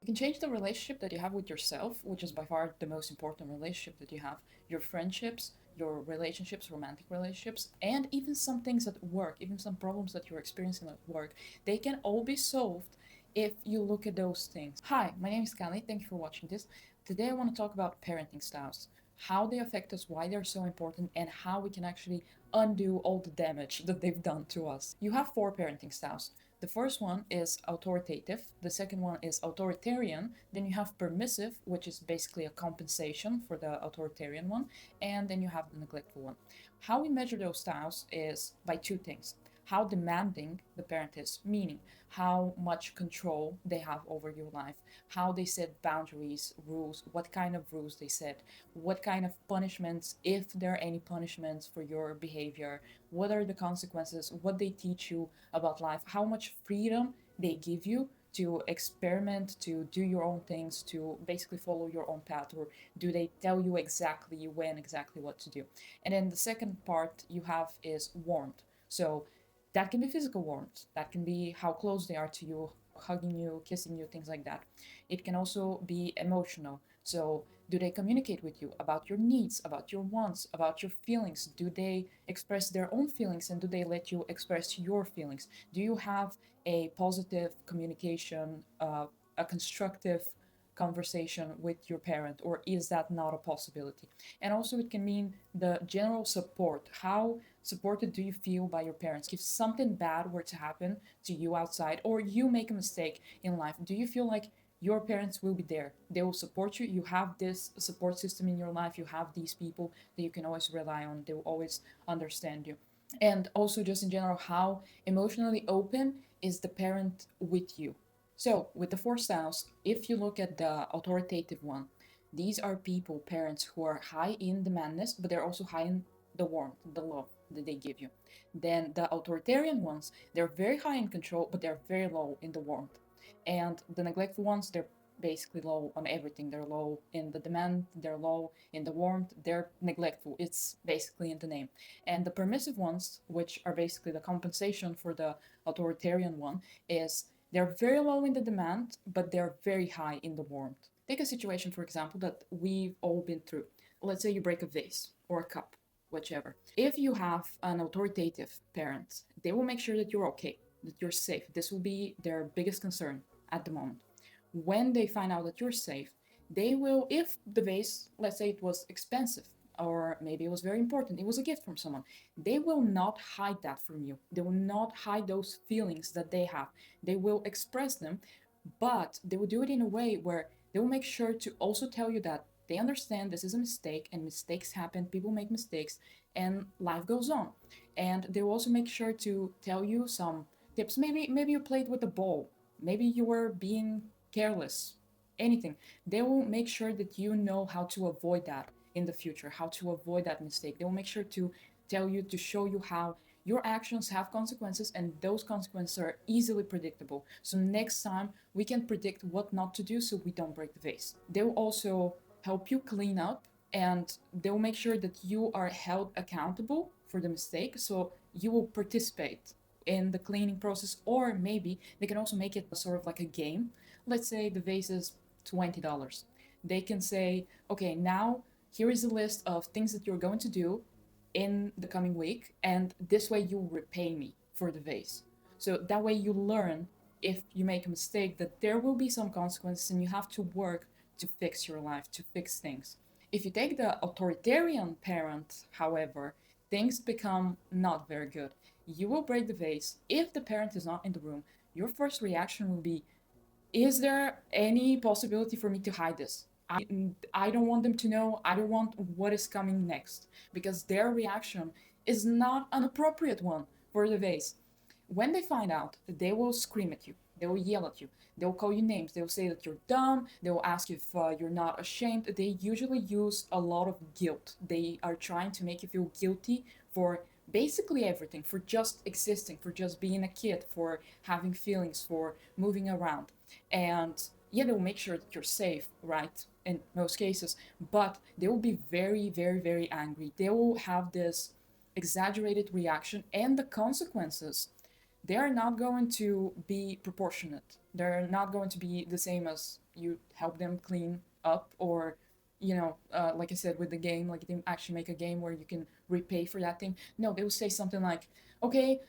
You can change the relationship that you have with yourself, which is by far the most important relationship that you have, your friendships, your relationships, romantic relationships, and even some things at work, even some problems that you're experiencing at work. They can all be solved if you look at those things. Hi, my name is Kali. Thank you for watching this. Today I want to talk about parenting styles, how they affect us, why they're so important, and how we can actually undo all the damage that they've done to us. You have four parenting styles. The first one is authoritative, the second one is authoritarian, then you have permissive, which is basically a compensation for the authoritarian one, and then you have the neglectful one. How we measure those styles is by two things: how demanding the parent is, meaning how much control they have over your life, how they set boundaries, rules, what kind of rules they set, what kind of punishments, if there are any punishments for your behavior, what are the consequences, what they teach you about life, how much freedom they give you to experiment, to do your own things, to basically follow your own path, or do they tell you exactly when, exactly what to do? And then the second part you have is warmth. So that can be physical warmth, that can be how close they are to you, hugging you, kissing you, things like that. It can also be emotional. So do they communicate with you about your needs, about your wants, about your feelings? Do they express their own feelings, and do they let you express your feelings? Do you have a positive communication, a constructive conversation with your parent, or is that not a possibility? And also, it can mean the general support. How supported do you feel by your parents? If something bad were to happen to you outside, or you make a mistake in life, do you feel like your parents will be there? They will support you. You have this support system in your life. You have these people that you can always rely on. They will always understand you. And also, just in general, how emotionally open is the parent with you? So, with the four styles, if you look at the authoritative one, these are people, parents who are high in the madness, but they're also high in the warmth, the love that they give you. Then the authoritarian ones, they're very high in control, but they're very low in the warmth. And the neglectful ones, they're basically low on everything. They're low in the demand, they're low in the warmth, they're neglectful. It's basically in the name. And the permissive ones, which are basically the compensation for the authoritarian one, is they're very low in the demand, but they're very high in the warmth. Take a situation, for example, that we've all been through. Let's say you break a vase or a cup, whichever. If you have an authoritative parent, they will make sure that you're okay, that you're safe. This will be their biggest concern at the moment. When they find out that you're safe, they will, if the vase, let's say it was expensive, or maybe it was very important, it was a gift from someone, they will not hide that from you. They will not hide those feelings that they have. They will express them, but they will do it in a way where they will make sure to also tell you that they understand this is a mistake and mistakes happen, people make mistakes, and life goes on. And they will also make sure to tell you some tips. Maybe you played with the ball, maybe you were being careless, anything. They will make sure that you know how to avoid that in the future, how to avoid that mistake. They will make sure to tell you, to show you how your actions have consequences, and those consequences are easily predictable. So next time we can predict what not to do so we don't break the vase. They will also help you clean up, and they will make sure that you are held accountable for the mistake, so you will participate in the cleaning process. Or maybe they can also make it sort of like a game. Let's say the vase is $20. They can say, okay, now here is a list of things that you're going to do in the coming week, and this way you repay me for the vase. So that way you learn, if you make a mistake, that there will be some consequences and you have to work to fix your life, to fix things. If you take the authoritarian parent, however, things become not very good. You will break the vase. If the parent is not in the room, your first reaction will be, is there any possibility for me to hide this? I don't want them to know. I don't want what is coming next, because their reaction is not an appropriate one for the vase. When they find out, they will scream at you. They will yell at you. They will call you names. They will say that you're dumb. They will ask you if you're not ashamed. They usually use a lot of guilt. They are trying to make you feel guilty for basically everything, for just existing, for just being a kid, for having feelings, for moving around. And yeah, they will make sure that you're safe, right? In most cases, but they will be very, very, very angry. They will have this exaggerated reaction, and the consequences, they are not going to be proportionate. They're not going to be the same as you help them clean up, or like I said with the game, like they actually make a game where you can repay for that thing. No, they will say something like, okay,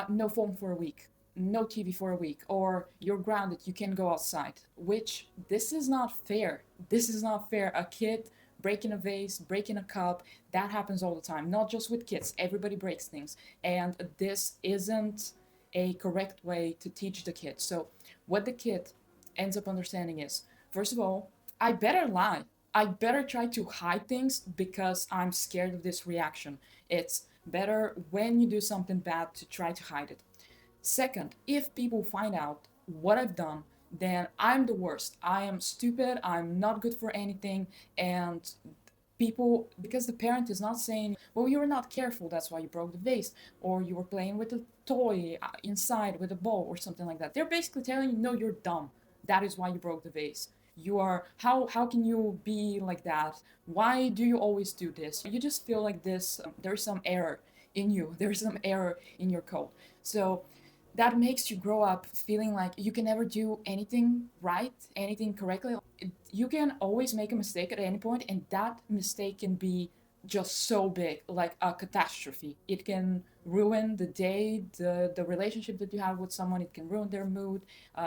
no phone for a week, no TV for a week, or you're grounded, you can't go outside. Which, this is not fair. This is not fair. A kid breaking a vase, breaking a cup, that happens all the time. Not just with kids, everybody breaks things. And this isn't a correct way to teach the kid. So, what the kid ends up understanding is, first of all, I better lie. I better try to hide things because I'm scared of this reaction. It's better when you do something bad to try to hide it. Second, if people find out what I've done, then I'm the worst. I am stupid, I'm not good for anything, and people, because the parent is not saying, well, you were not careful, that's why you broke the vase, or you were playing with a toy inside with a ball or something like that. They're basically telling you, no, you're dumb. That is why you broke the vase. You are, how can you be like that? Why do you always do this? You just feel like this, there's some error in you, there's some error in your code. So that makes you grow up feeling like you can never do anything right, anything correctly. You can always make a mistake at any point, and that mistake can be just so big, like a catastrophe. It can ruin the day, the relationship that you have with someone. It can ruin their mood.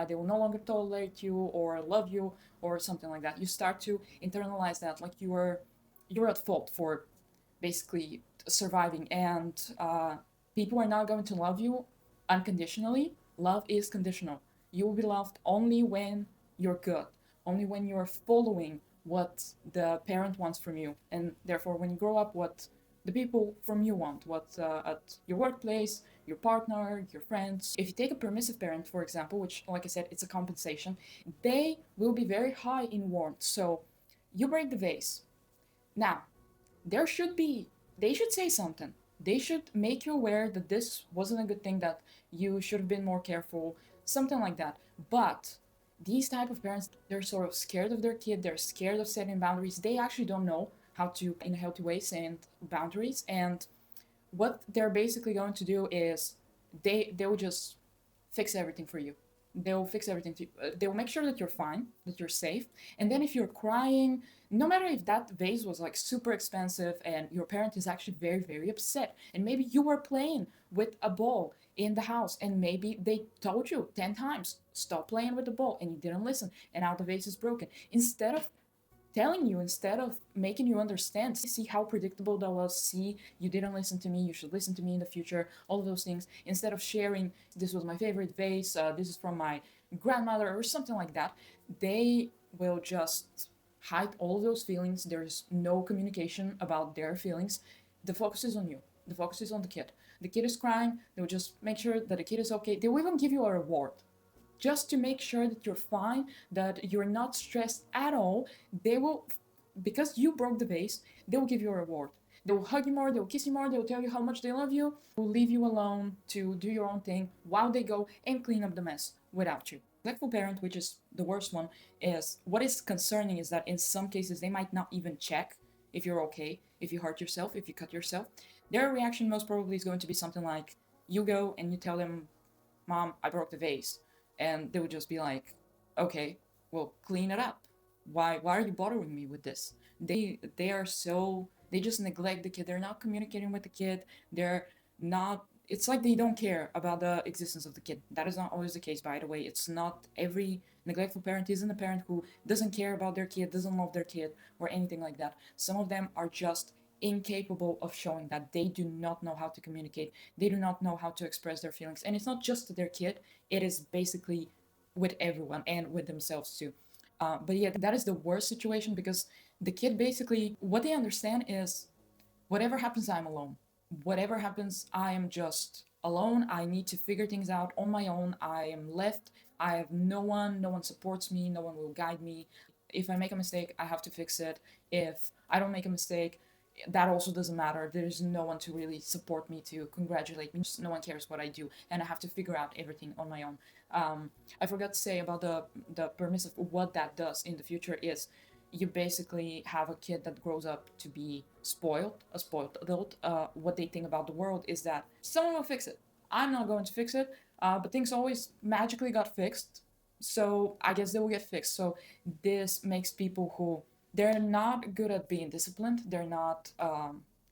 They will no longer tolerate you or love you or something like that. You start to internalize that, like you're at fault for basically surviving, and people are not going to love you unconditionally. Love is conditional. You will be loved only when you're good, only when you're following what the parent wants from you, and therefore when you grow up, what the people from you want, what at your workplace, your partner, your friends. If you take a permissive parent, for example, which, like I said, it's a compensation, they will be very high in warmth. So you break the vase. Now, there should be, they should say something. They should make you aware that this wasn't a good thing, that you should have been more careful, something like that. But these type of parents, they're sort of scared of their kid, they're scared of setting boundaries. They actually don't know how to, in a healthy way, set boundaries. And what they're basically going to do is they will just fix everything for you. They'll fix everything to you. They'll make sure that you're fine, that you're safe. And then if you're crying, no matter if that vase was like super expensive and your parent is actually very, very upset, and maybe you were playing with a ball in the house and maybe they told you 10 times, stop playing with the ball, and you didn't listen, and now the vase is broken. Instead of telling you, instead of making you understand, see how predictable that was, see, you didn't listen to me, you should listen to me in the future, all of those things, instead of sharing, this was my favorite vase, this is from my grandmother or something like that, they will just hide all of those feelings. There's no communication about their feelings. The focus is on you, the focus is on the kid. The kid is crying, they'll just make sure that the kid is okay. They will even give you a reward just to make sure that you're fine, that you're not stressed at all. They will, because you broke the vase, they will give you a reward. They will hug you more, they will kiss you more, they will tell you how much they love you, they will leave you alone to do your own thing while they go and clean up the mess without you. Neglectful parent, which is the worst one, is what is concerning is that in some cases they might not even check if you're okay, if you hurt yourself, if you cut yourself. Their reaction most probably is going to be something like, you go and you tell them, Mom, I broke the vase. And they would just be like, okay, well, clean it up. Why are you bothering me with this? They are so, they just neglect the kid. They're not communicating with the kid. They're not, it's like they don't care about the existence of the kid. That is not always the case, by the way. It's not every neglectful parent isn't a parent who doesn't care about their kid, doesn't love their kid, or anything like that. Some of them are just incapable of showing that. They do not know how to communicate, they do not know how to express their feelings, and it's not just to their kid, it is basically with everyone and with themselves too. But yeah, that is the worst situation, because the kid basically, what they understand is, whatever happens, I'm alone. Whatever happens, I am just alone. I need to figure things out on my own. I am left. I have no one. No one supports me. No one will guide me. If I make a mistake, I have to fix it. If I don't make a mistake, that also doesn't matter. There's no one to really support me, to congratulate me. Just no one cares what I do, and I have to figure out everything on my own. I forgot to say about the permissive. What that does in the future is, you basically have a kid that grows up to be spoiled, a spoiled adult. What they think about the world is that someone will fix it. I'm not going to fix it, but things always magically got fixed. So I guess they will get fixed. So this makes people who they're not good at being disciplined, they're not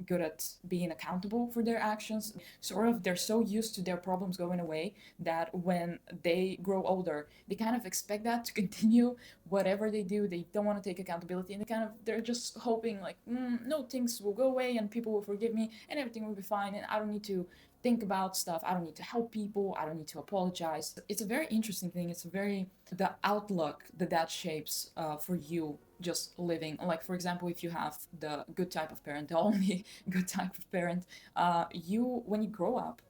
good at being accountable for their actions. Sort of, they're so used to their problems going away that when they grow older, they kind of expect that to continue. Whatever they do, they don't want to take accountability, and they're just hoping like, no, things will go away and people will forgive me and everything will be fine, and I don't need to think about stuff. I don't need to help people. I don't need to apologize. It's a very interesting thing. It's a very, the outlook that that shapes for you just living. Like, for example, if you have the good type of parent, the only good type of parent, you, when you grow up,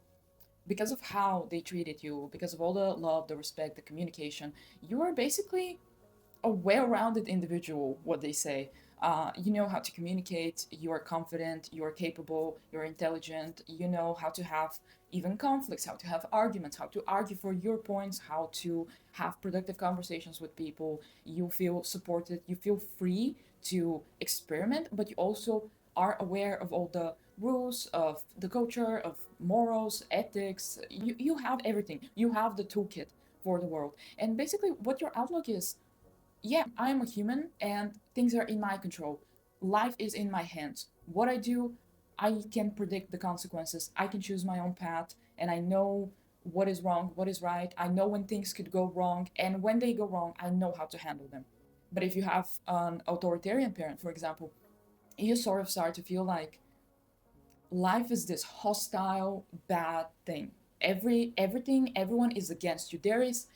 because of how they treated you, because of all the love, the respect, the communication, you are basically a well-rounded individual, what they say. You know how to communicate, you are confident, you are capable, you're intelligent, you know how to have even conflicts, how to have arguments, how to argue for your points, how to have productive conversations with people. You feel supported, you feel free to experiment, but you also are aware of all the rules of the culture, of morals, ethics. You have everything, you have the toolkit for the world. And basically what your outlook is, yeah, I am a human and things are in my control. Life is in my hands. What I do, I can predict the consequences. I can choose my own path and I know what is wrong, what is right. I know when things could go wrong, and when they go wrong, I know how to handle them. But if you have an authoritarian parent, for example, you sort of start to feel like life is this hostile bad thing. Everything, everyone is against you.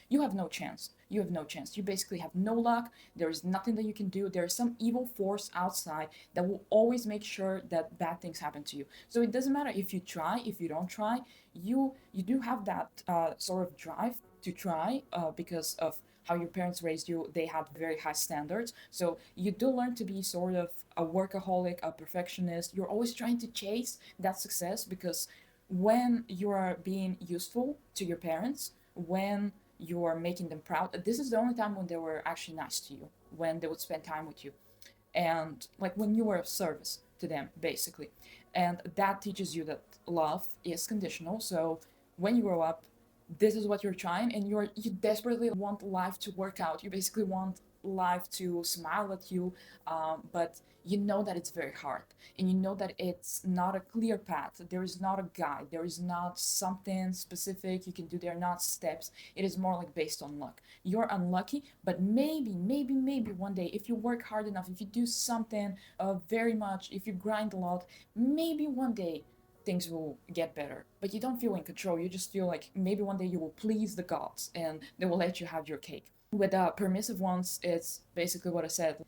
You have no chance. You have no chance. You basically have no luck. There is nothing that you can do. There is some evil force outside that will always make sure that bad things happen to you. So it doesn't matter if you try, if you don't try. You do have that sort of drive to try because of how your parents raised you. They had very high standards, so you do learn to be sort of a workaholic, a perfectionist. You're always trying to chase that success, because when you are being useful to your parents, when you are making them proud, this is the only time when they were actually nice to you, when they would spend time with you, and like when you were of service to them, basically. And that teaches you that love is conditional. So when you grow up, this is what you're trying, and you desperately want life to work out. You basically want life to smile at you, but you know that it's very hard, and you know that it's not a clear path. There is not a guide. There is not something specific you can do. There are not steps. It is more like based on luck. You're unlucky, but maybe one day, if you work hard enough, if you do something very much, if you grind a lot, maybe one day things will get better. But you don't feel in control. You just feel like maybe one day you will please the gods and they will let you have your cake. With permissive ones, it's basically what I said.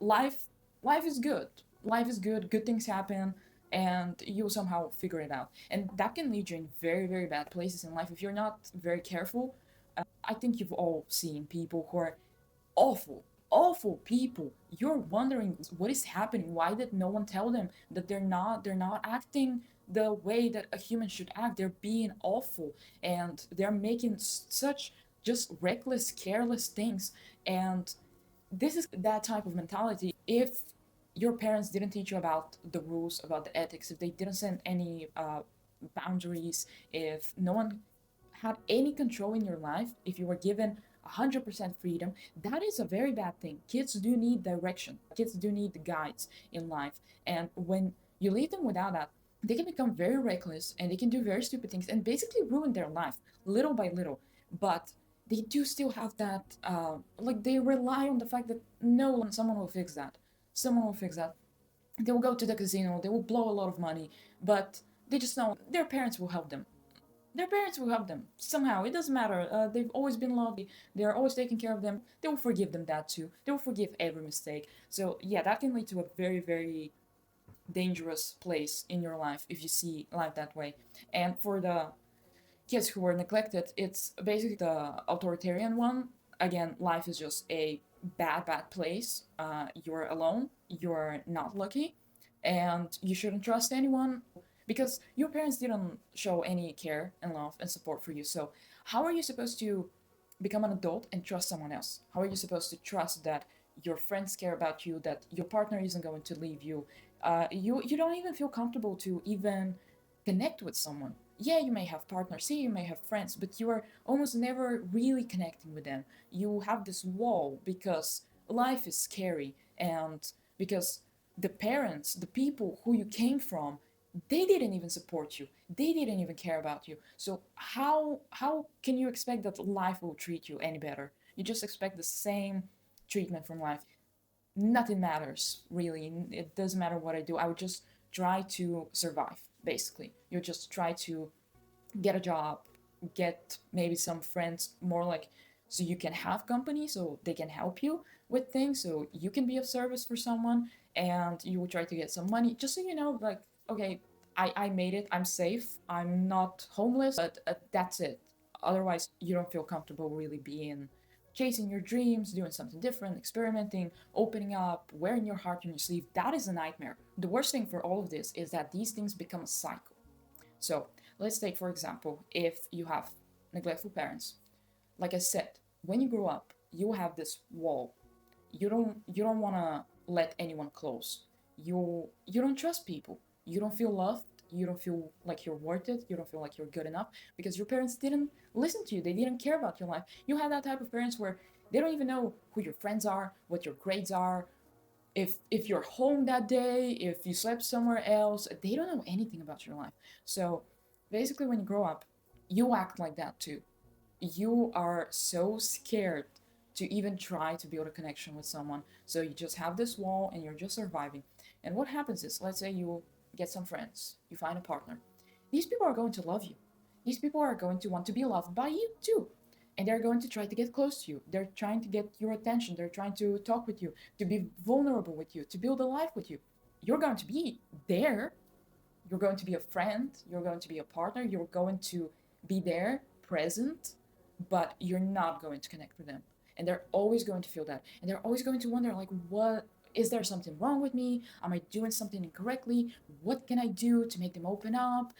Life, life is good. Life is good. Good things happen, and you'll somehow figure it out. And that can lead you in very, very bad places in life if you're not very careful. I think you've all seen people who are awful, awful people. You're wondering what is happening. Why did no one tell them that they're not acting the way that a human should act? They're being awful, and they're making such just reckless, careless things. And this is that type of mentality. If your parents didn't teach you about the rules, about the ethics, if they didn't set any boundaries, if no one had any control in your life, if you were given 100% freedom, that is a very bad thing. Kids do need direction. Kids do need guides in life. And when you leave them without that, they can become very reckless and they can do very stupid things and basically ruin their life little by little. But they do still have that, like they rely on the fact that no, someone will fix that. Someone will fix that. They will go to the casino, they will blow a lot of money, but they just know their parents will help them. Their parents will help them somehow. It doesn't matter. They've always been loved. They are always taking care of them. They will forgive them that too. They will forgive every mistake. So yeah, that can lead to a very, very dangerous place in your life if you see life that way. And for the kids who were neglected, it's basically the authoritarian one. Again, life is just a bad, bad place. You're alone. You're not lucky, and you shouldn't trust anyone because your parents didn't show any care and love and support for you. So, how are you supposed to become an adult and trust someone else? How are you supposed to trust that your friends care about you, that your partner isn't going to leave you? You don't even feel comfortable to even connect with someone. yeah, you may have partners, yeah, you may have friends, but you are almost never really connecting with them. You have this wall because life is scary, and because the parents, the people who you came from, they didn't even support you. They didn't even care about you. So how can you expect that life will treat you any better? You just expect the same treatment from life. Nothing matters really. It doesn't matter what I do. I would just try to survive. Basically, you just try to get a job, get maybe some friends, more like so you can have company, so they can help you with things, so you can be of service for someone, and you will try to get some money, just so you know, like, okay, I made it, I'm safe, I'm not homeless, but that's it. Otherwise, you don't feel comfortable really being chasing your dreams, doing something different, experimenting, opening up, wearing your heart on your sleeve. That is a nightmare. The worst thing for all of this is that these things become a cycle. So let's take, for example, if you have neglectful parents. Like I said, when you grow up, you have this wall. You don't want to let anyone close. You don't trust people. You don't feel loved. You don't feel like you're worth it. You don't feel like you're good enough because your parents didn't listen to you. They didn't care about your life. You have that type of parents where they don't even know who your friends are, what your grades are, if you're home that day, if you slept somewhere else, they don't know anything about your life. So basically, when you grow up, you act like that too. You are so scared to even try to build a connection with someone. So you just have this wall and you're just surviving. And what happens is, let's say you get some friends, you find a partner. These people are going to love you. These people are going to want to be loved by you too. And they're going to try to get close to you. They're trying to get your attention. They're trying to talk with you, to be vulnerable with you, to build a life with you. You're going to be there. You're going to be a friend. You're going to be a partner. You're going to be there, present, but you're not going to connect with them. And they're always going to feel that. And they're always going to wonder, like, what is there something wrong with me? Am I doing something incorrectly? What can I do to make them open up?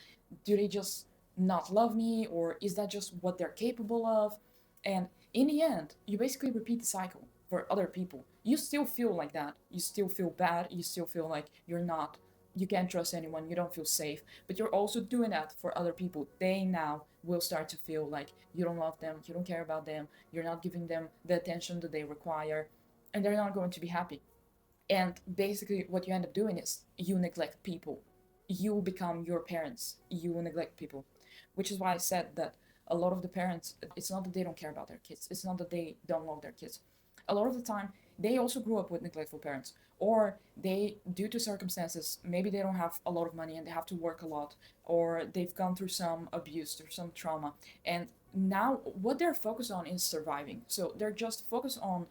Do they just not love me? Or is that just what they're capable of? And in the end, you basically repeat the cycle for other people. You still feel like that. You still feel bad. You still feel like you can't trust anyone. You don't feel safe. But you're also doing that for other people. They now will start to feel like you don't love them, you don't care about them, you're not giving them the attention that they require, and they're not going to be happy. And basically, what you end up doing is you neglect people. You become your parents. You neglect people. Which is why I said that a lot of the parents, it's not that they don't care about their kids, it's not that they don't love their kids. A lot of the time, they also grew up with neglectful parents, or they, due to circumstances, maybe they don't have a lot of money and they have to work a lot, or they've gone through some abuse or some trauma. And now, what they're focused on is surviving. So they're just focused on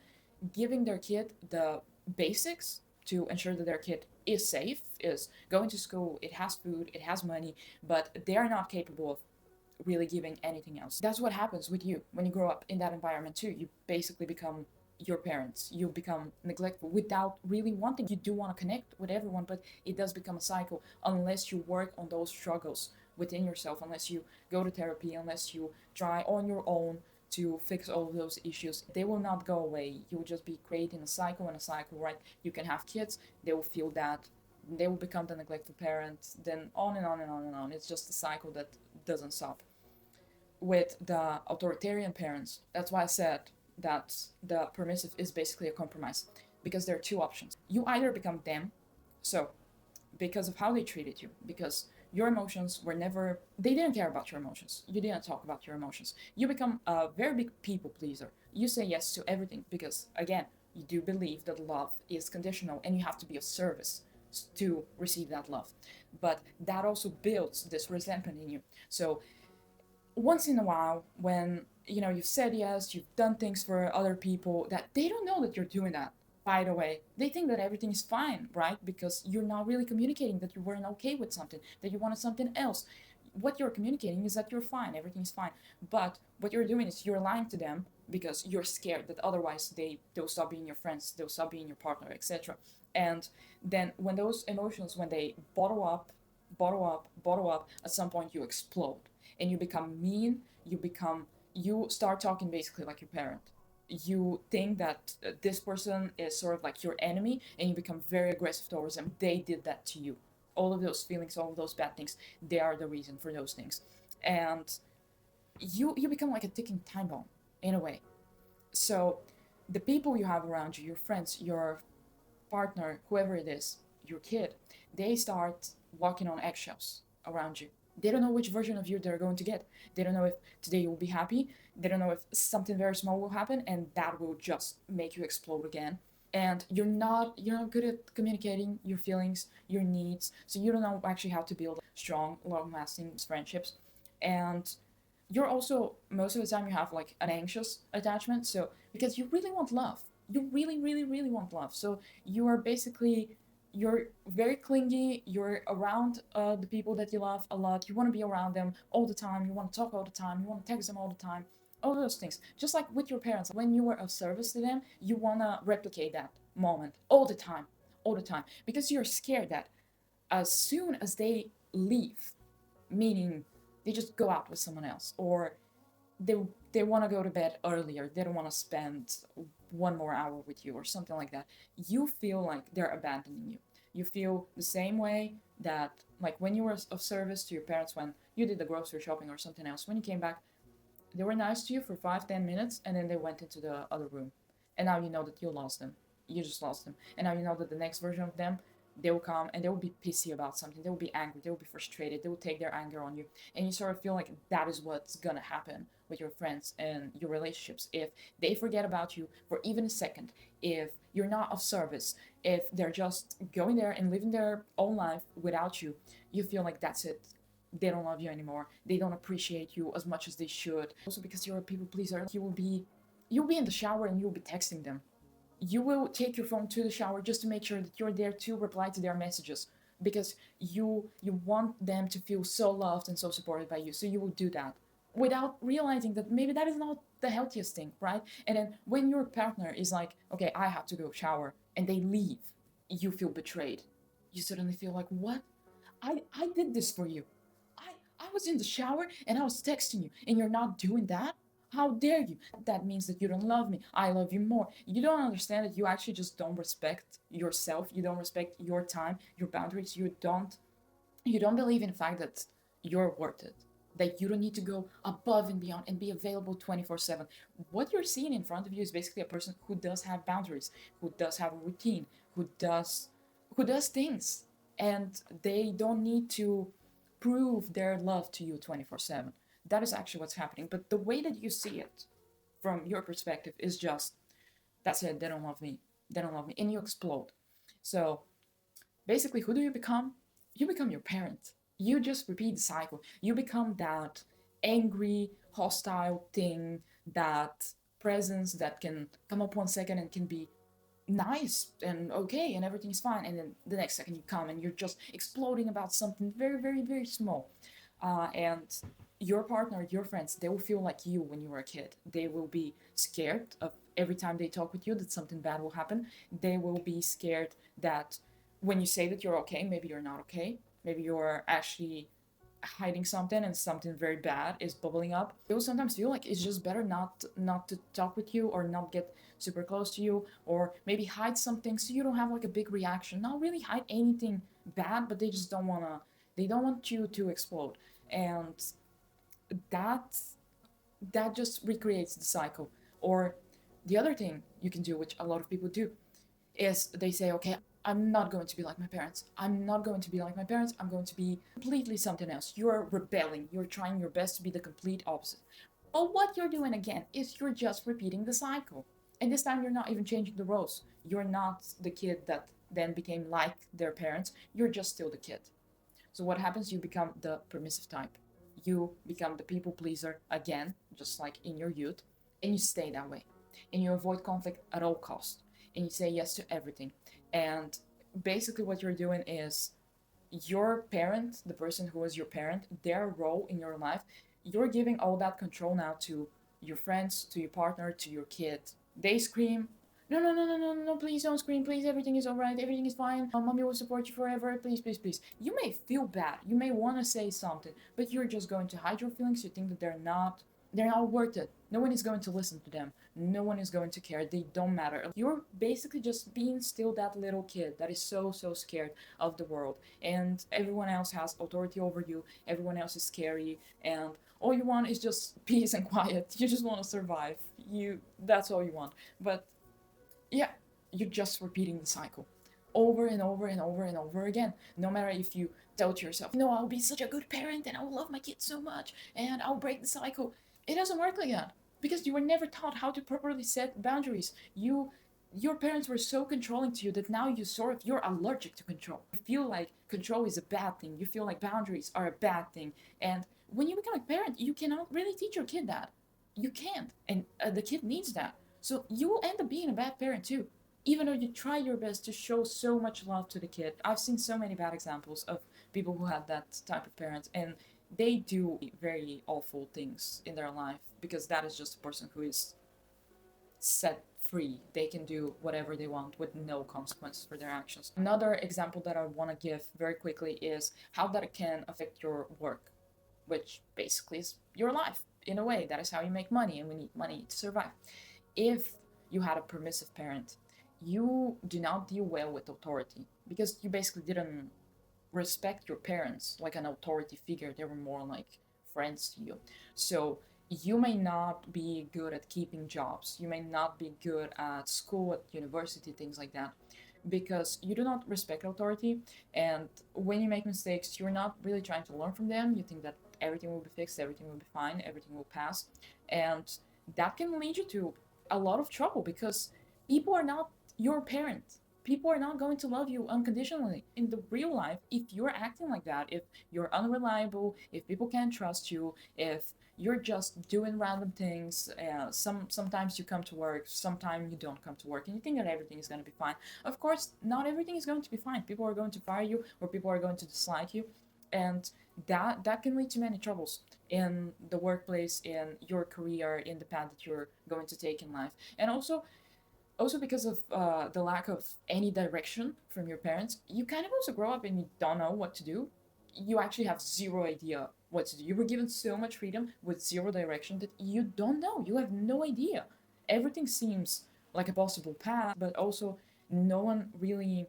giving their kid the basics to ensure that their kid is safe, is going to school, it has food, it has money, but they are not capable of really giving anything else. That's what happens with you when you grow up in that environment too. You basically become your parents. You become neglectful without really wanting. You do want to connect with everyone, but it does become a cycle unless you work on those struggles within yourself, unless you go to therapy, unless you try on your own to fix all of those issues. They will not go away. You'll just be creating a cycle and a cycle, right? You can have kids, they will feel that, they will become the neglectful parent, then on and on and on and on. It's just a cycle that doesn't stop. With the authoritarian parents, that's why I said that the permissive is basically a compromise, because there are two options. You either become them, so because of how they treated you, because your emotions were never, they didn't care about your emotions, you didn't talk about your emotions, you become a very big people pleaser. You say yes to everything because, again, you do believe that love is conditional and you have to be of service to receive that love. But that also builds this resentment in you. So once in a while, when you've said yes, you've done things for other people that they don't know that you're doing that, by the way, they think that everything is fine, right? Because you're not really communicating that you weren't okay with something, that you wanted something else. What you're communicating is that you're fine, everything's fine. But what you're doing is you're lying to them because you're scared that otherwise they'll stop being your friends, they'll stop being your partner, etc. And then when those emotions, when they bottle up, at some point you explode and you become mean. You start talking basically like your parent. You think that this person is sort of like your enemy and you become very aggressive towards them. They did that to you. All of those feelings, all of those bad things, they are the reason for those things. And you become like a ticking time bomb in a way. So the people you have around you, your friends, your partner, whoever it is, your kid, they start walking on eggshells around you. They don't know which version of you they're going to get. They don't know if today you'll be happy. They don't know if something very small will happen and that will just make you explode again. And you're not good at communicating your feelings, your needs, so you don't know actually how to build strong, long-lasting friendships. And you're also, most of the time you have like an anxious attachment, so because you really want love, you really really really want love, so you are basically, you're very clingy, you're around the people that you love a lot, you want to be around them all the time, you want to talk all the time, you want to text them all the time, all those things, just like with your parents. When you were of service to them, you want to replicate that moment all the time, all the time, because you're scared that as soon as they leave, meaning they just go out with someone else, or they they want to go to bed earlier, they don't want to spend one more hour with you or something like that, you feel like they're abandoning you. You feel the same way that, like, when you were of service to your parents, when you did the grocery shopping or something else, when you came back, they were nice to you for 5-10 minutes and then they went into the other room, and now you know that you lost them, you just lost them, and now you know that the next version of them, they will come and they will be pissy about something, they will be angry, they will be frustrated, they will take their anger on you, and you sort of feel like that is what's gonna happen with your friends and your relationships if they forget about you for even a second, if you're not of service, if they're just going there and living their own life without you. You feel like that's it, they don't love you anymore, they don't appreciate you as much as they should. Also, because you're a people pleaser, you'll be in the shower and you'll be texting them. You will take your phone to the shower just to make sure that you're there to reply to their messages, because you want them to feel so loved and so supported by you, so you will do that without realizing that maybe that is not the healthiest thing, right? And then when your partner is like, okay, I have to go shower, and they leave, you feel betrayed. You suddenly feel like, what? I did this for you. I was in the shower and I was texting you and you're not doing that? How dare you? That means that you don't love me. I love you more. You don't understand that you actually just don't respect yourself. You don't respect your time, your boundaries. You don't believe in the fact that you're worth it. That you don't need to go above and beyond and be available 24/7. What you're seeing in front of you is basically a person who does have boundaries, who does have a routine, who does things, and they don't need to prove their love to you 24/7. That is actually what's happening. But the way that you see it from your perspective is just, that's it, they don't love me. They don't love me. And you explode. So basically, who do you become? You become your parent. You just repeat the cycle. You become that angry, hostile thing, that presence that can come up 1 second and can be nice and okay and everything's fine, and then the next second you come and you're just exploding about something very very very small. And your partner, your friends, they will feel like you when you were a kid. They will be scared of every time they talk with you that something bad will happen. They will be scared that when you say that you're okay, maybe you're not okay, maybe you're actually hiding something and something very bad is bubbling up. They will sometimes feel like it's just better not to talk with you or not get super close to you, or maybe hide something so you don't have like a big reaction. Not really hide anything bad, but they just don't want you to explode. And that that just recreates the cycle. Or the other thing you can do, which a lot of people do, is they say, okay, I'm not going to be like my parents. I'm not going to be like my parents. I'm going to be completely something else. You're rebelling. You're trying your best to be the complete opposite. But what you're doing again is you're just repeating the cycle. And this time you're not even changing the roles. You're not the kid that then became like their parents. You're just still the kid. So what happens? You become the permissive type. You become the people pleaser again, just like in your youth, and you stay that way. And you avoid conflict at all costs. And you say yes to everything. And basically what you're doing is your parent, the person who was your parent, their role in your life, you're giving all that control now to your friends, to your partner, to your kid. They scream, no, no, no, no, no, no, please don't scream, please, everything is all right, everything is fine, mommy will support you forever, please, please, please. You may feel bad, you may want to say something, but you're just going to hide your feelings. You think that they're not worth it. No one is going to listen to them. No one is going to care. They don't matter. You're basically just being still that little kid that is so, so scared of the world. And everyone else has authority over you. Everyone else is scary. And all you want is just peace and quiet. You just want to survive. That's all you want. But yeah, you're just repeating the cycle over and over and over and over again. No matter if you tell to yourself, no, I'll be such a good parent and I'll love my kids so much and I'll break the cycle. It doesn't work like that because you were never taught how to properly set boundaries. Your parents were so controlling to you that now you're allergic to control. You feel like control is a bad thing. You feel like boundaries are a bad thing. And when you become a parent, you cannot really teach your kid that. You can't. And the kid needs that. So you will end up being a bad parent too, even though you try your best to show so much love to the kid. I've seen so many bad examples of people who had that type of parents, and they do very awful things in their life because that is just a person who is set free. They can do whatever they want with no consequences for their actions. Another example that I want to give very quickly is how that can affect your work, which basically is your life. In a way, that is how you make money, and we need money to survive. If you had a permissive parent, you do not deal well with authority because you basically didn't respect your parents like an authority figure. They were more like friends to you. So you may not be good at keeping jobs. You may not be good at school, at university, things like that, because you do not respect authority. And when you make mistakes, you're not really trying to learn from them. You think that everything will be fixed, everything will be fine, everything will pass. And that can lead you to a lot of trouble because people are not your parent. People are not going to love you unconditionally. In the real life, if you're acting like that, if you're unreliable, if people can't trust you, if you're just doing random things, sometimes you come to work, sometimes you don't come to work, and you think that everything is going to be fine. Of course, not everything is going to be fine. People are going to fire you, or people are going to dislike you, and that can lead to many troubles in the workplace, in your career, in the path that you're going to take in life. And also because of the lack of any direction from your parents, you kind of also grow up and you don't know what to do. You actually have zero idea what to do. You were given so much freedom with zero direction that you don't know. You have no idea. Everything seems like a possible path, but also no one really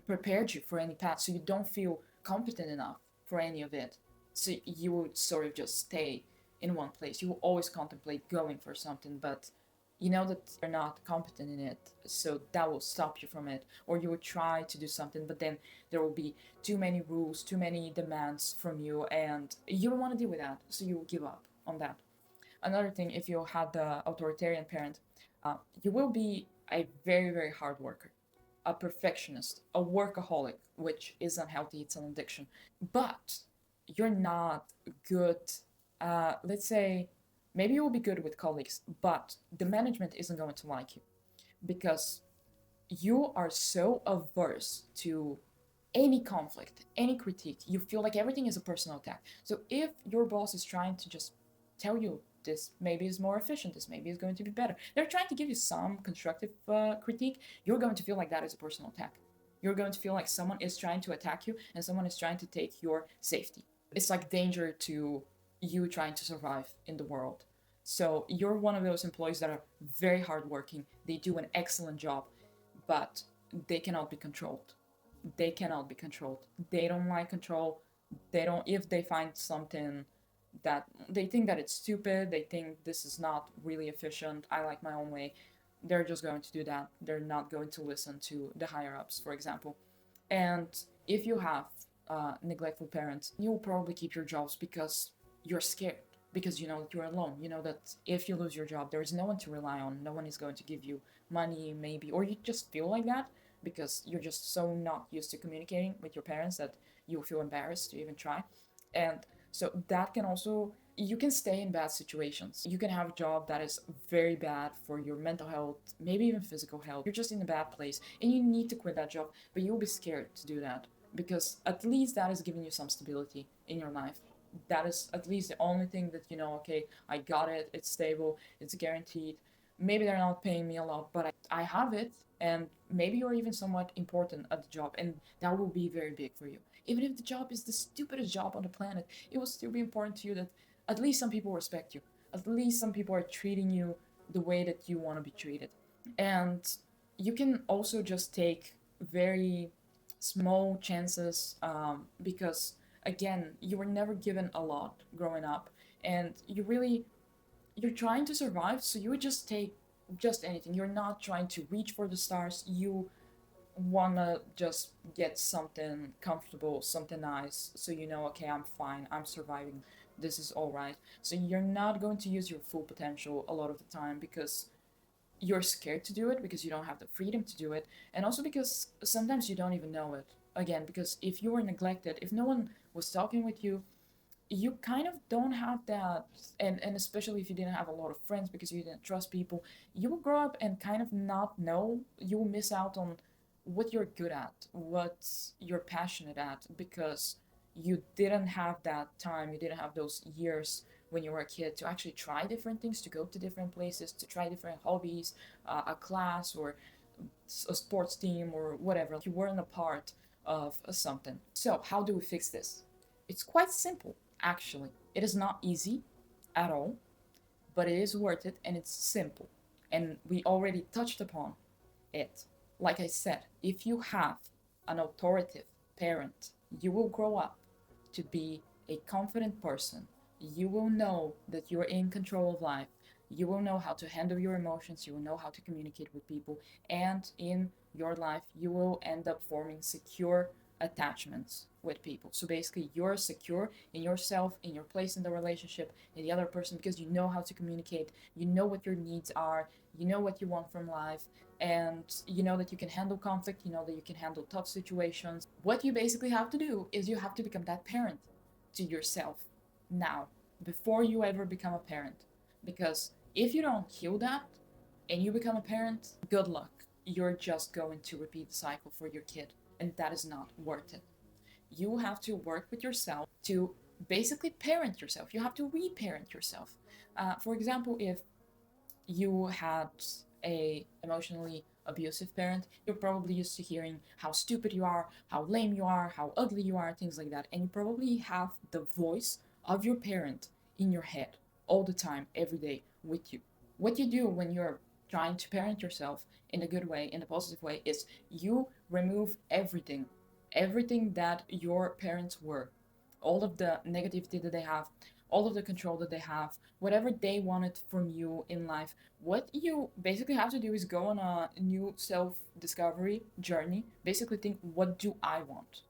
prepared you for any path, so you don't feel competent enough for any of it. So you would sort of just stay in one place. You will always contemplate going for something, but you know that you're not competent in it, so that will stop you from it. Or you would try to do something, but then there will be too many rules, too many demands from you, and you don't want to deal with that, so you will give up on that. Another thing, if you had the authoritarian parent, you will be a very, very hard worker, a perfectionist, a workaholic, which is unhealthy, it's an addiction. But you're not good, let's say, maybe you will be good with colleagues, but the management isn't going to like you because you are so averse to any conflict, any critique. You feel like everything is a personal attack. So if your boss is trying to just tell you this maybe is more efficient, this maybe is going to be better, they're trying to give you some constructive critique, you're going to feel like that is a personal attack. You're going to feel like someone is trying to attack you and someone is trying to take your safety. It's like danger to you trying to survive in the world. So you're one of those employees that are very hardworking. They do an excellent job, but they cannot be controlled. They cannot be controlled. They don't like control. They don't, if they find something that they think that it's stupid, they think this is not really efficient, I like my own way, they're just going to do that. They're not going to listen to the higher ups, for example. And if you have neglectful parents, you'll probably keep your jobs because you're scared, because you know that you're alone. You know that if you lose your job, there is no one to rely on. No one is going to give you money, maybe, or you just feel like that because you're just so not used to communicating with your parents that you feel embarrassed to even try. And so that can also, you can stay in bad situations. You can have a job that is very bad for your mental health, maybe even physical health. You're just in a bad place and you need to quit that job, but you'll be scared to do that because at least that is giving you some stability in your life. That is at least the only thing that you know, okay, I got it, it's stable, it's guaranteed. Maybe they're not paying me a lot, but I have it, and maybe you're even somewhat important at the job, and that will be very big for you. Even if the job is the stupidest job on the planet, it will still be important to you that at least some people respect you. At least some people are treating you the way that you want to be treated. And you can also just take very small chances, because again, you were never given a lot growing up, and you're trying to survive, so you would just take just anything. You're not trying to reach for the stars. You wanna just get something comfortable, something nice, so you know, okay, I'm fine, I'm surviving, this is all right. So you're not going to use your full potential a lot of the time because you're scared to do it, because you don't have the freedom to do it, and also because sometimes you don't even know it. Again, because if you were neglected, if no one was talking with you, you kind of don't have that. And especially if you didn't have a lot of friends because you didn't trust people, you will grow up and kind of not know. You will miss out on what you're good at, what you're passionate at, because you didn't have that time, you didn't have those years when you were a kid to actually try different things, to go to different places, to try different hobbies, a class or a sports team or whatever. You weren't a part of something. So, how do we fix this? It's quite simple, actually. It is not easy at all, but it is worth it and it's simple. And we already touched upon it. Like I said, if you have an authoritative parent, you will grow up to be a confident person. You will know that you're in control of life. You will know how to handle your emotions. You will know how to communicate with people. And in your life, you will end up forming secure attachments with people. So basically, you're secure in yourself, in your place in the relationship, in the other person, because you know how to communicate. You know what your needs are. You know what you want from life, and you know that you can handle conflict, you know that you can handle tough situations. What you basically have to do is you have to become that parent to yourself now, before you ever become a parent. Because if you don't heal that and you become a parent, good luck. You're just going to repeat the cycle for your kid, and that is not worth it. You have to work with yourself to basically parent yourself. You have to reparent yourself. For example, if you had a emotionally abusive parent, you're probably used to hearing how stupid you are, how lame you are, how ugly you are, things like that. And you probably have the voice of your parent in your head all the time, every day with you. What you do when you're trying to parent yourself in a good way, in a positive way, is you remove everything that your parents were, all of the negativity that they have, all of the control that they have, whatever they wanted from you in life. What you basically have to do is go on a new self discovery journey. Basically, think, what do I want?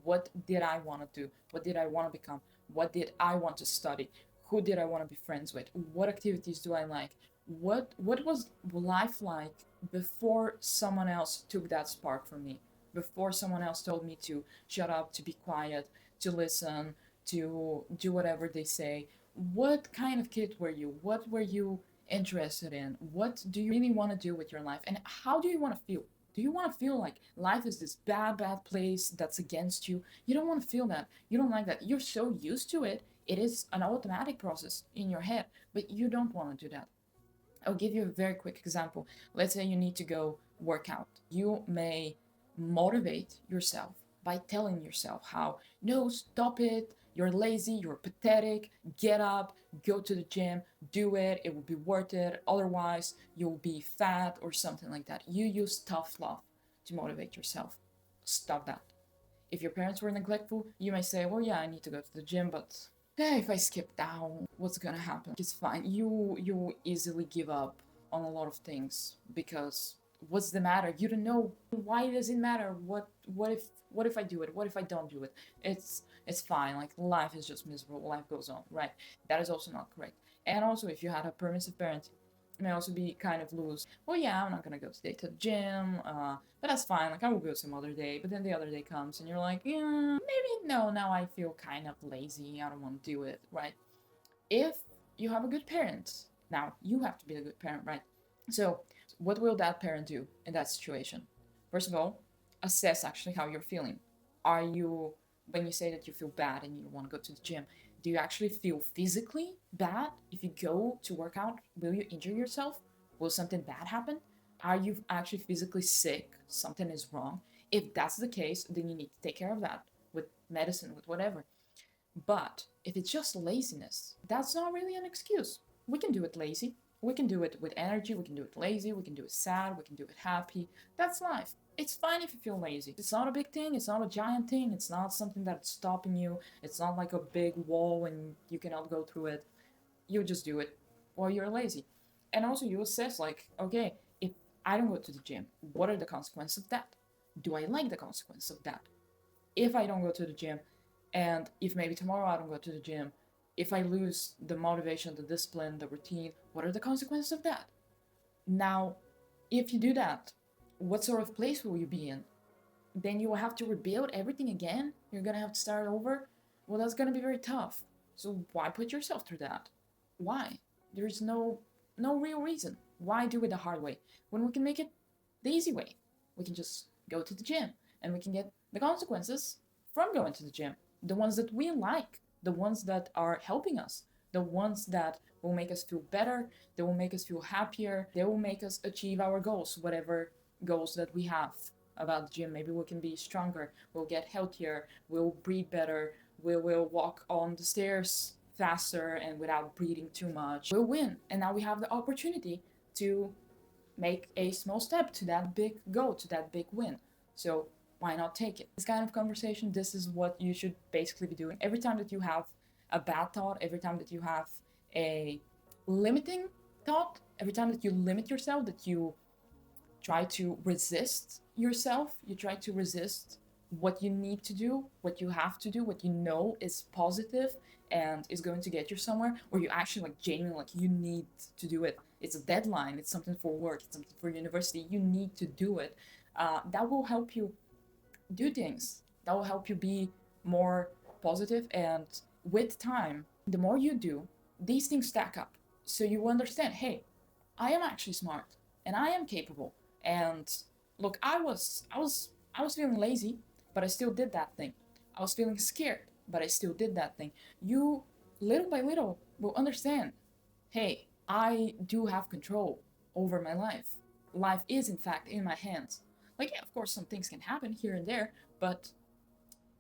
What did I want to do? What did I want to become? What did I want to study? Who did I want to be friends with? What activities do I like? What was life like before someone else took that spark from me? Before someone else told me to shut up, to be quiet, to listen, to do whatever they say. What kind of kid were you? What were you interested in? What do you really want to do with your life? And how do you want to feel? Do you want to feel like life is this bad place that's against you? You don't want to feel that. You don't like that. You're so used to it. It is an automatic process in your head, but you don't want to do that. I'll give you a very quick example. Let's say you need to go work out. You may motivate yourself by telling yourself how, no, stop it, you're lazy, you're pathetic, get up, go to the gym, do it, it will be worth it, otherwise you'll be fat or something like that. You use tough love to motivate yourself. Stop that. If your parents were neglectful, you may say, well, yeah, I need to go to the gym, but if I skip down, what's gonna happen? It's fine. You easily give up on a lot of things because what's the matter? You don't know. Why does it matter? What if I do it? What if I don't do it? It's fine. Like, life is just miserable. Life goes on, right? That is also not correct. And also, if you had a permissive parent, it may also be kind of loose. Well, yeah, I'm not gonna go today to the gym, but that's fine. Like, I will go some other day. But then the other day comes, and you're like, yeah, maybe no. Now I feel kind of lazy. I don't want to do it, right? If you have a good parent, now you have to be a good parent, right? So, what will that parent do in that situation? First of all, assess actually how you're feeling. Are you, when you say that you feel bad and you don't want to go to the gym, do you actually feel physically bad? If you go to work out, will you injure yourself? Will something bad happen? Are you actually physically sick? Something is wrong. If that's the case, then you need to take care of that with medicine, with whatever. But if it's just laziness, that's not really an excuse. We can do it lazy. We can do it with energy, we can do it lazy, we can do it sad, we can do it happy. That's life. It's fine if you feel lazy. It's not a big thing, it's not a giant thing, it's not something that's stopping you, it's not like a big wall and you cannot go through it. You just do it while you're lazy. And also you assess like, okay, if I don't go to the gym, what are the consequences of that? Do I like the consequence of that? If I don't go to the gym, and if maybe tomorrow I don't go to the gym, if I lose the motivation, the discipline, the routine, what are the consequences of that? Now, if you do that, what sort of place will you be in? Then you will have to rebuild everything again. You're gonna have to start over. Well, that's gonna be very tough. So why put yourself through that? Why? There's no real reason. Why do it the hard way when we can make it the easy way? We can just go to the gym and we can get the consequences from going to the gym. The ones that we like, the ones that are helping us, the ones that will make us feel better, they will make us feel happier, they will make us achieve our goals, whatever goals that we have about the gym. Maybe we can be stronger, we'll get healthier, we'll breathe better, we will walk on the stairs faster and without breathing too much. We'll win. And now we have the opportunity to make a small step to that big goal, to that big win. So why not take it? This kind of conversation, this is what you should basically be doing. Every time that you have a bad thought, every time that you have a limiting thought, every time that you limit yourself, that you try to resist yourself, you try to resist what you need to do, what you have to do, what you know is positive and is going to get you somewhere, or you actually like genuinely like you need to do it. It's a deadline, it's something for work, it's something for university, you need to do it. That will help you do things. That will help you be more positive, and with time, the more you do, these things stack up. So you understand, hey, I am actually smart and I am capable. And look, I was feeling lazy, but I still did that thing. I was feeling scared, but I still did that thing. You little by little will understand, hey, I do have control over my life. Life is in fact in my hands. Like, yeah, of course some things can happen here and there, but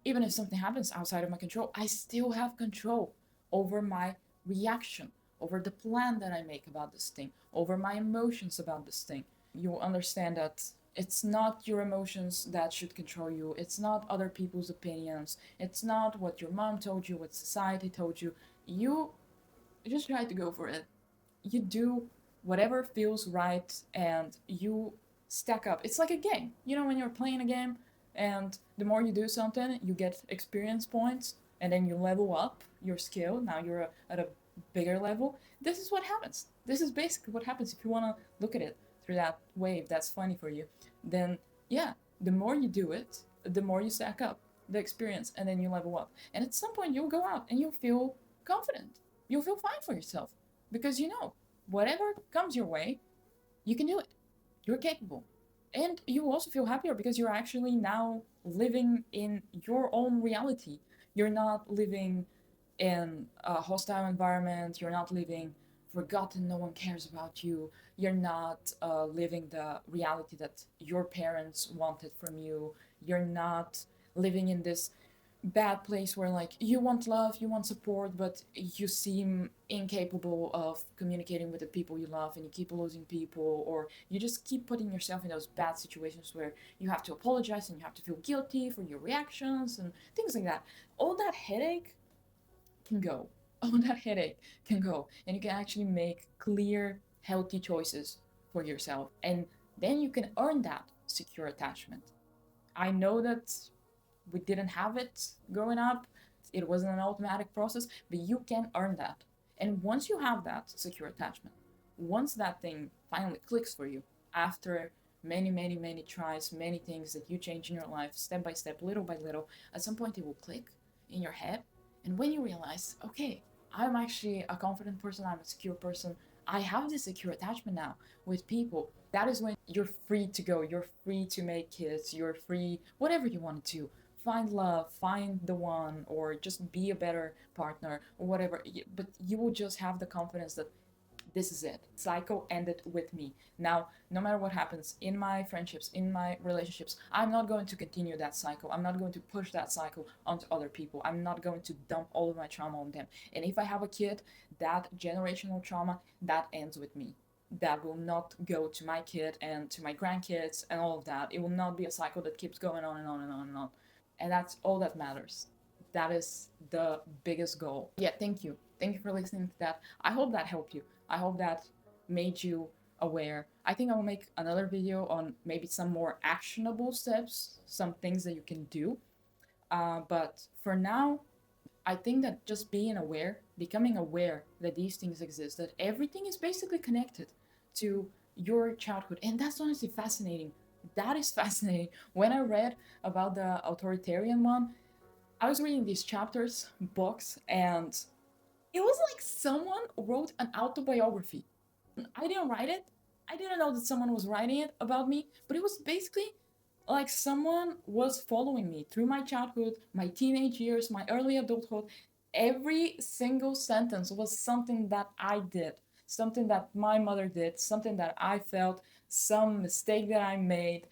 even if something happens outside of my control, I still have control over my reaction, over the plan that I make about this thing, over my emotions about this thing. You will understand that it's not your emotions that should control you, it's not other people's opinions, it's not what your mom told you, what society told you. You just try to go for it. You do whatever feels right and you stack up. It's like a game. You know, when you're playing a game and the more you do something, you get experience points and then you level up your skill. Now you're at a bigger level. This is what happens. This is basically what happens if you want to look at it through that way, if that's funny for you. Then, yeah, the more you do it, the more you stack up the experience and then you level up. And at some point, you'll go out and you'll feel confident. You'll feel fine for yourself because you know whatever comes your way, you can do it. You're capable. And you will also feel happier because you're actually now living in your own reality. You're not living in a hostile environment. You're not living forgotten, no one cares about you. You're not living the reality that your parents wanted from you. You're not living in this bad place where like you want love, you want support, but you seem incapable of communicating with the people you love and you keep losing people, or you just keep putting yourself in those bad situations where you have to apologize and you have to feel guilty for your reactions and things like that. All that headache can go. All that headache can go, and you can actually make clear, healthy choices for yourself, and then you can earn that secure attachment. I know that we didn't have it growing up. It wasn't an automatic process, but you can earn that. And once you have that secure attachment, once that thing finally clicks for you, after many, many, many tries, many things that you change in your life, step by step, little by little, at some point it will click in your head. And when you realize, okay, I'm actually a confident person, I'm a secure person, I have this secure attachment now with people, that is when you're free to go. You're free to make kids, you're free, whatever you want to find love, find the one, or just be a better partner or whatever. But you will just have the confidence that this is it. Cycle ended with me. Now, no matter what happens in my friendships, in my relationships, I'm not going to continue that cycle. I'm not going to push that cycle onto other people. I'm not going to dump all of my trauma on them. And if I have a kid, that generational trauma, that ends with me. That will not go to my kid and to my grandkids and all of that. It will not be a cycle that keeps going on and on and on and on. And that's all that matters. That is the biggest goal. Yeah, thank you. Thank you for listening to that. I hope that helped you. I hope that made you aware. I think I will make another video on maybe some more actionable steps, some things that you can do. But for now, I think that just being aware, becoming aware that these things exist, that everything is basically connected to your childhood. And that's honestly fascinating. That is fascinating. When I read about the authoritarian one, I was reading these chapters, books, and it was like someone wrote an autobiography. I didn't write it. I didn't know that someone was writing it about me, but it was basically like someone was following me through my childhood, my teenage years, my early adulthood. Every single sentence was something that I did, something that my mother did, something that I felt, some mistake that I made.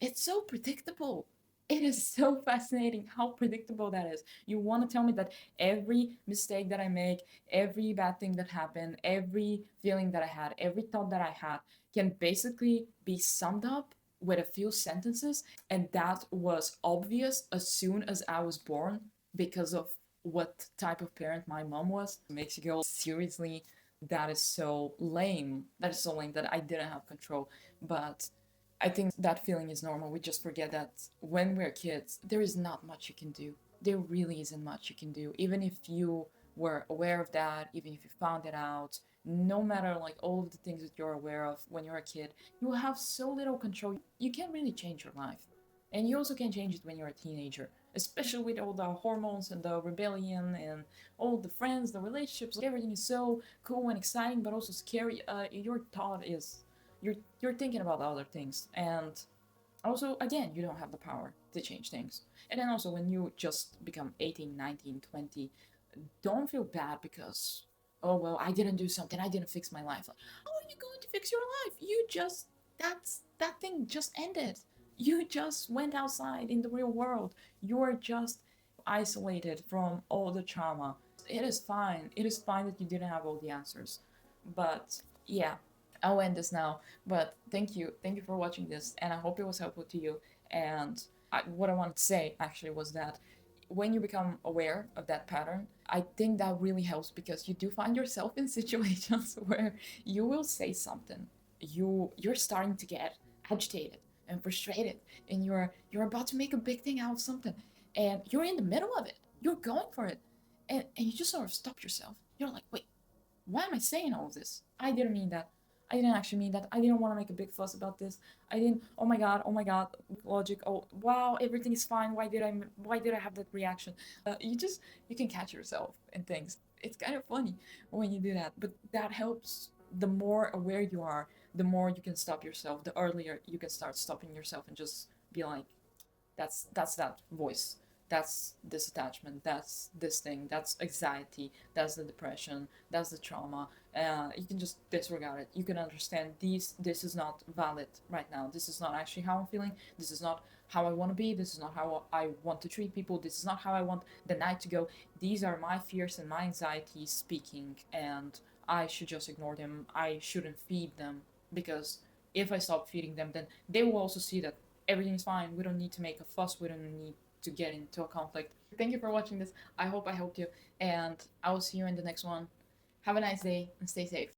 It's so predictable. It is so fascinating how predictable that is. You want to tell me that every mistake that I make, every bad thing that happened, every feeling that I had, every thought that I had can basically be summed up with a few sentences, and that was obvious as soon as I was born because of what type of parent my mom was. It makes you go, seriously, that is so lame. That is so lame that I didn't have control. But I think that feeling is normal. We just forget that when we're kids, there is not much you can do. There really isn't much you can do. Even if you were aware of that, even if you found it out, no matter like all of the things that you're aware of when you're a kid, you will have so little control. You can't really change your life. And you also can't change it when you're a teenager, especially with all the hormones and the rebellion and all the friends, the relationships. Everything is so cool and exciting, but also scary. Your thought is you're thinking about other things, and also again you don't have the power to change things. And then also when you just become 18, 19, 20, don't feel bad because, oh well, I didn't do something, I didn't fix my life. Like, how are you going to fix your life? You just, that thing just ended. You just went outside in the real world. You're just isolated from all the trauma. It is fine. It is fine that you didn't have all the answers. But yeah, I'll end this now. But thank you for watching this, and I hope it was helpful to you. And what I wanted to say actually was that when you become aware of that pattern, I think that really helps because you do find yourself in situations where you will say something, you're starting to get agitated and frustrated, and you're about to make a big thing out of something, and you're in the middle of it, you're going for it, and you just sort of stop yourself. You're like, wait, why am I saying all of this? I didn't mean that. I didn't actually mean that. I didn't want to make a big fuss about this. I didn't. Oh my god, logic. Oh wow, everything is fine. Why did I have that reaction? You can catch yourself in things. It's kind of funny when you do that, but that helps. The more aware you are, the more you can stop yourself. The earlier you can start stopping yourself and just be like, that's that voice, that's this attachment, that's this thing, that's anxiety, that's the depression, that's the trauma. You can just disregard it. You can understand this is not valid right now. This is not actually how I'm feeling. This is not how I want to be. This is not how I want to treat people. This is not how I want the night to go. These are my fears and my anxieties speaking, and I should just ignore them. I shouldn't feed them, because if I stop feeding them, then they will also see that everything's fine. We don't need to make a fuss. We don't need to get into a conflict. Thank you for watching this. I hope I helped you, and I will see you in the next one. Have a nice day and stay safe.